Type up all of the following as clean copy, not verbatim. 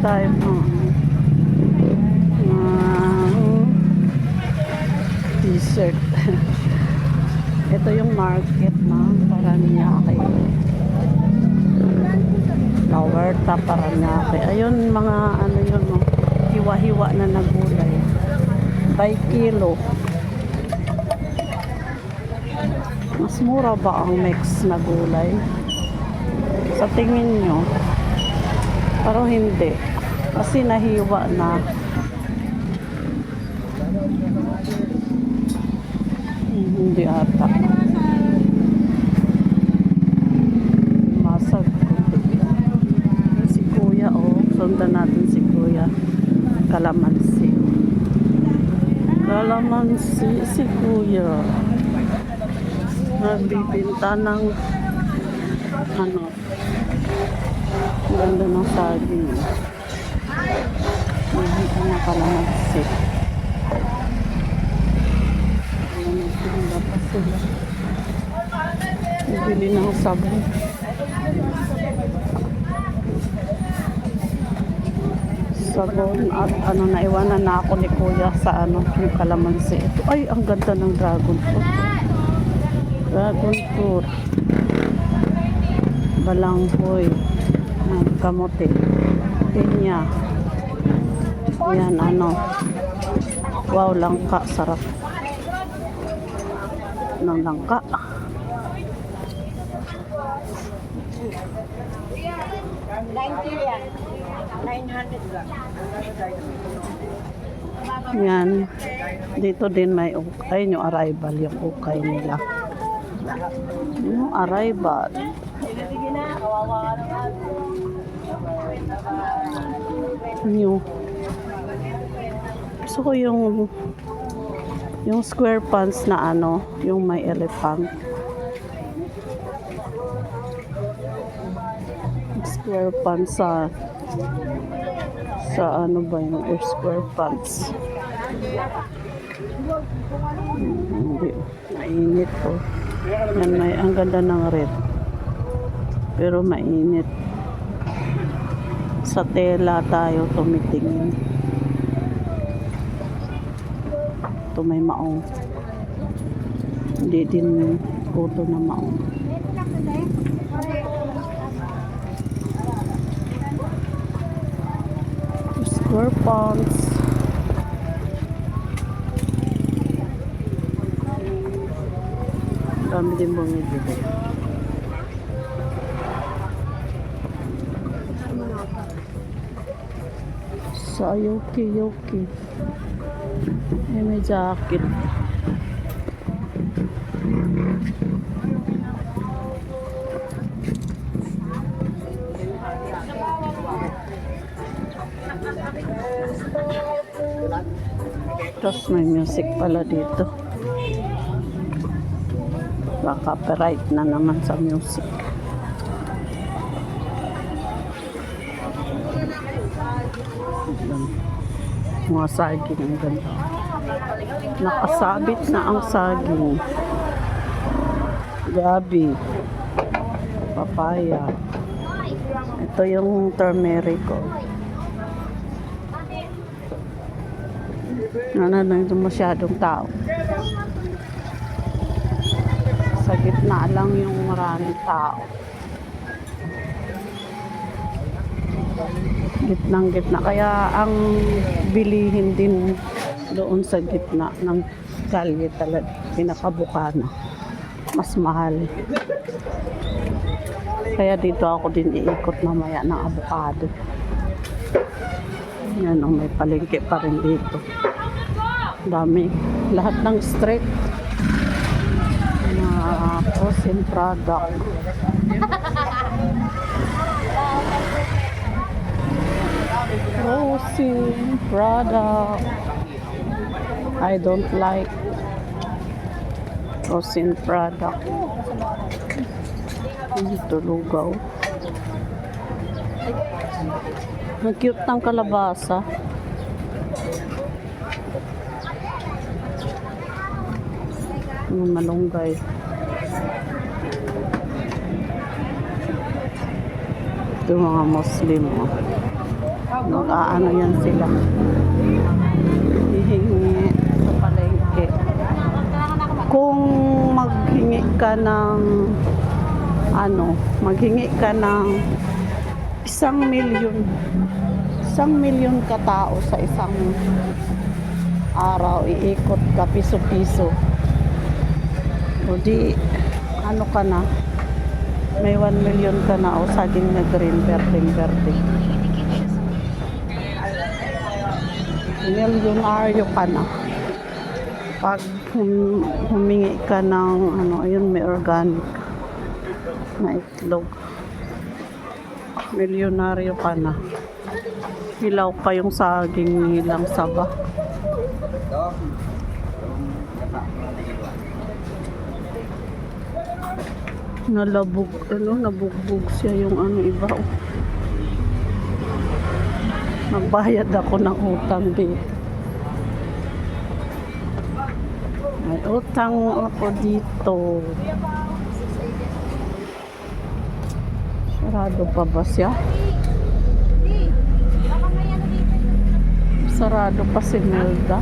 tayo ng t-shirt. Ito yung market ng Paranaque. Flower top Paranaque. Ayun mga ano yun, no? Hiwa-hiwa na nagulay. By kilo. Mas mura ba ang mix na gulay? Sa tingin nyo? Pero hindi. Kasi nahiwa na. Hindi ata. Masag. Si Kuya, oh. Sundan natin si Kuya. Kalamansi. Kalamansi si Kuya. Nagbibinta ng ano. Ganda ng saging. Nagbibinta ng kalamansi. Nagtinda pa sila. Bibili ng sabon. Sabon at ano, naiwanan na ako ni Kuya sa ano, yung kalamansi. Ito, ay, ang ganda ng dragon fruit. Dragon fruit. Balanghoy. Kamote. Pinya. Yan, ano. Wow, langka. Sarap. Ng langka. Yan. Dito din may ukay. Yung arrival. Yung ukay nila. Yung arrival. New. Gusto ko yung square pants na ano, yung may elephant. Square pants sa ano ba yung square pants. Hindi, mainit po. Yan, ang ganda ng red. Pero mainit. Sa tela tayo tumitingin. Ito may maong. Hindi din puto na maong. Square pants. Dami din bumibili. Sa yoki. May jacket. Tapos may music pala dito. Copyright na naman sa music. Mga saging ang ganda. Nakasabit na ang saging. Gabi. Papaya. Ito yung turmeric ko. Ito masyadong tao. Sa gitna lang yung maraming tao. Gitnang-gitna. Kaya ang bilihin din doon sa gitna ng kalye talaga. Pinakabukana. Mas mahal. Kaya dito ako din iikot mamaya ng avocado. Yan o, may palengke pa rin dito. Dami. Lahat ng street na frozen product. Frozen product. I don't like frozen product. Ito lugaw. Ang cute ng kalabasa. Malunggay. Ito mga Muslim. Nag-aano yan sila. Hihingi sa palengke. Kung maghingi ka ng maghingi ka ng 1,000,000. 1,000,000 katao sa isang araw, iikot ka piso-piso. O di, ano ka na, may 1,000,000 ka na o saging na green, berde. Milyonaryo ka na. Pag humingi ka ng ayun, may organic na itlog. Milyonaryo ka na. Hilaw pa yung saging nilang saba. Nabugbog siya yung iba. Nagbayad ako ng utang dito. May utang ako dito. Sarado pa ba siya? Sarado pa si Melda.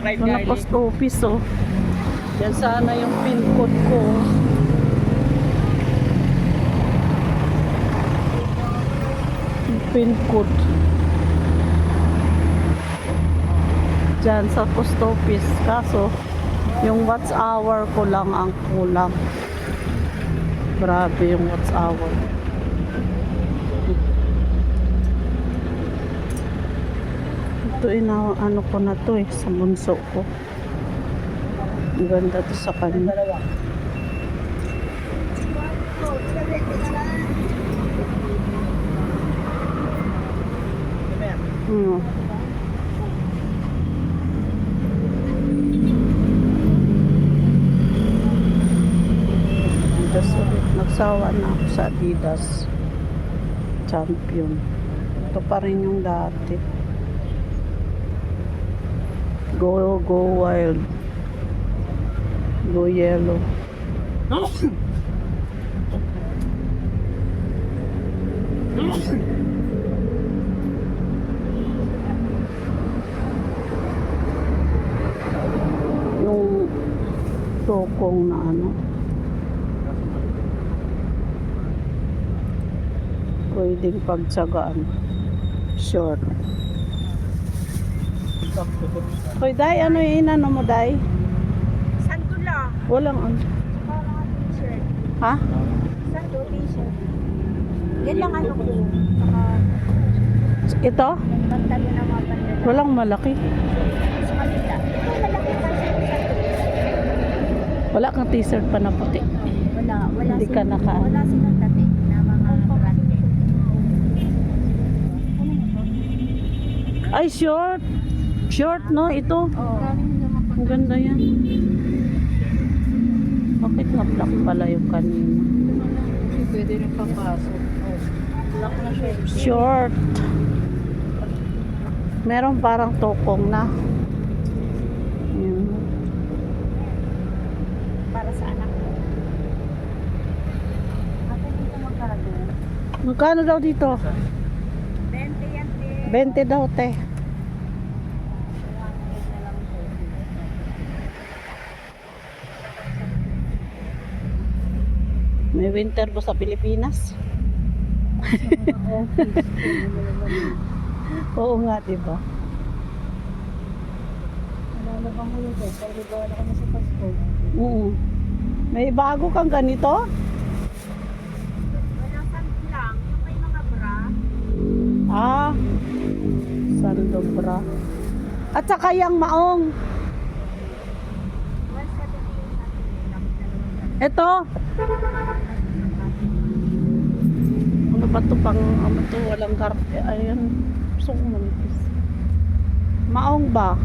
Ito na post office, oh. Yan sana yung pin code ko. Yung pin code. Diyan sa post office. Kaso, yung watch hour ko lang ang kulang. Grabe yung watch hour. Ito ano ko na to sa bunso ko. Ang ganda to sa kanya. Nagsawa na ako sa Adidas Champion. Ito pa rin yung dati. Go wild. Go yellow. Yung tokong na pwedeng pagtsagaan. Short. Hoy, Day, ano yung inano mo, Day? Santo lang. Walang Parang t-shirt. Ha? Santo t-shirt. Yan lang ko. Saka Ito? pantalo na mga pantalo. Walang malaki. Sa kanila. Ito malaki pa siya. Wala kang t-shirt pa na puti. Wala Hindi ka Wala silang dati na mga brand. Ay, short. Short, no? Ito. Ang ganda yan. Bakit na black pala yung kanina? Pwede rin papasok. Black na shirt. Short. Meron parang tokong na. Yan. Para sa anak ko. Ate, dito magkano? Magkano daw dito? 20 yan, 20 daw, te. May winter ba sa Pilipinas? Oo nga, diba? Nalalabang ko yun, pero wala kami sa Pasko. May bago kang ganito? Walang santo lang, yung may mga bra. Ah, sandobra. At saka yung maong. 170 Ito. Ano ba ito pang, walang karte. Ayan. Gusto ko manipis. Maong ba?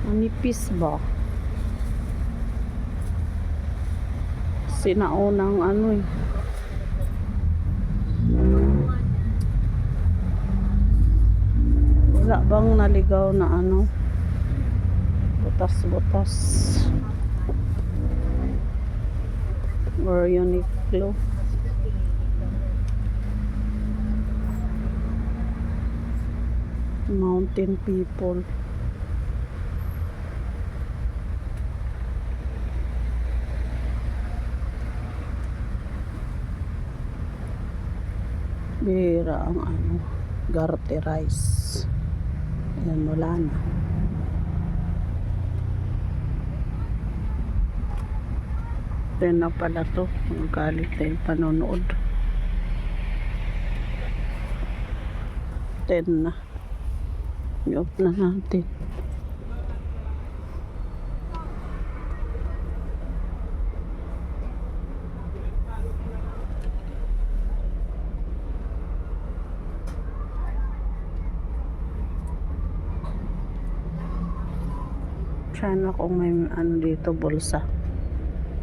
Manipis ba? Sinaunang eh. Wala bang naligaw na butas-butas. Or Uniqlo. Mountain people. Bira ang ano, Garte rice. Ayan, wala na. Then na pala to. Magalit na yung panonood. 10 na. I-off na natin. Sana kung may ano dito, bulsa.